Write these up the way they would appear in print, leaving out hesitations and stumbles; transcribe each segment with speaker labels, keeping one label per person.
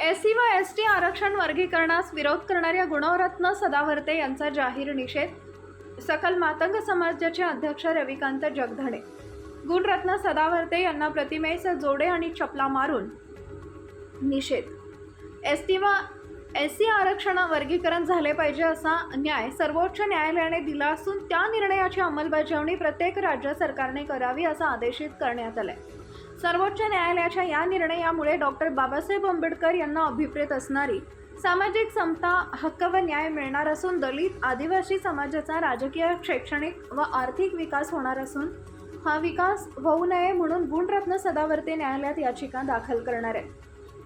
Speaker 1: SC व ST आरक्षण वर्गीकरणास विरोध करणाऱ्या गुणरत्न सदावर्ते यांचा जाहीर निषेध। सकल मातंग समाजाचे अध्यक्ष रविकांत जगधणे। गुणरत्न सदावर्ते यांना प्रतिमेस जोडे आणि चपला मारून निषेध। एसटी व एससी आरक्षण वर्गीकरण झाले पाहिजे असा न्याय सर्वोच्च न्यायालयाने दिला असून त्या निर्णयाची अंमलबजावणी प्रत्येक राज्य सरकारने करावी असा आदेशित करण्यात आले। सर्वोच्च न्यायालयाच्या या निर्णयामुळे डॉक्टर बाबासाहेब आंबेडकर यांना अभिप्रेत असणारी सामाजिक समता, हक्क व न्याय मिळणार असून दलित आदिवासी समाजाचा राजकीय, शैक्षणिक व आर्थिक विकास होणार असून हा विकास होऊ नये म्हणून गुणरत्न सदावर्ते न्यायालयात याचिका दाखल करणार आहेत।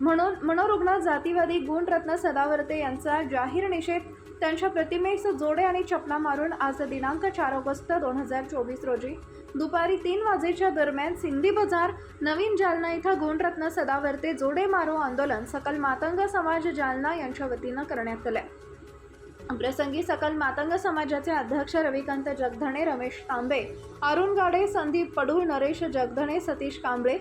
Speaker 1: म्हणून मनोरुग्ण जातीवादी गुणरत्न सदावर्ते यांचा जाहीर निषेध। त्यांच्या प्रतिमेस जोडे आणि चपला मारून आज दिनांक 4 ऑगस्ट 2024 रोजी दुपारी 3 वाजेच्या दरम्यान सिंधी बाजार, नवीन जालना इथं गुणरत्न सदावर्ते जोडे मारो आंदोलन सकल मातंग समाज जालना यांच्या वतीनं करण्यात आले। प्रसंगी सकल मातंग समाजाचे अध्यक्ष रविकांत जगधणे, रमेश तांबे, अरुण गाडे, संदीप पडूळ, नरेश जगधणे, सतीश कांबळे,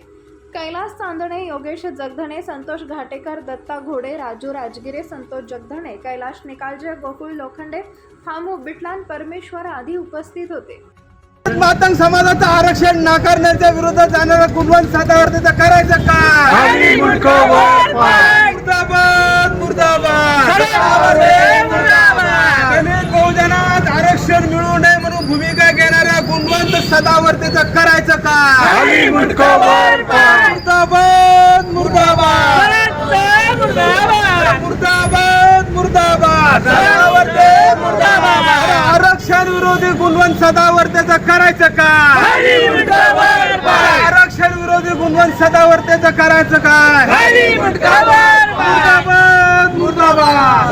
Speaker 1: कैलास चांदणे, योगेश जगधणे, संतोष घाटेकर, दत्ता घोडे, राजू राजगिरे, संतोष जगधणे, कैलाश निकालजे, गोकुळ लोखंडे, थामू बिटलान परमेश्वर आदी उपस्थित होते।
Speaker 2: मातंग समाजाचं आरक्षण नाकारण्याच्या विरोधात जाणारा गुणवंत सदावर्तेचं करायचं काय? मुर्दाबाद मुर्दाबाद। दलित बहुजनात आरक्षण मिळू नये म्हणून भूमिका घेणाऱ्या गुणवंत सदावर्तेचं करायचं काय? मुर्दाबाद मुर्दाबाद मुर्दाबाद मुर्दाबाद। आरक्षण विरोधी गुणवंत सदावर्तेचं करायचं काय? आरक्षण विरोधी गुणवंत सदावर्तेचं करायचं काय? मुर्दाबाद मुर्दाबाद।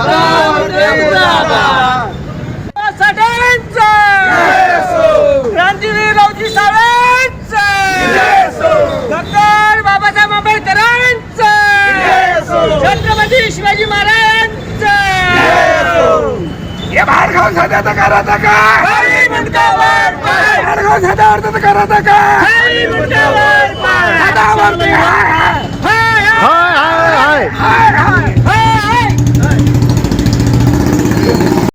Speaker 3: क्रांतीवीर सावळेंचा, डॉक्टर बाबासाहेब आंबेडकरांचा, छत्रपती शिवाजी महाराजांचा।
Speaker 2: हे भाडगाव सध्याचं करायचं काय? भाडगाव सदावर्तेचं करायचं काय? सदावर्ते हाय हाय हाय हाय हाय हाय हाय।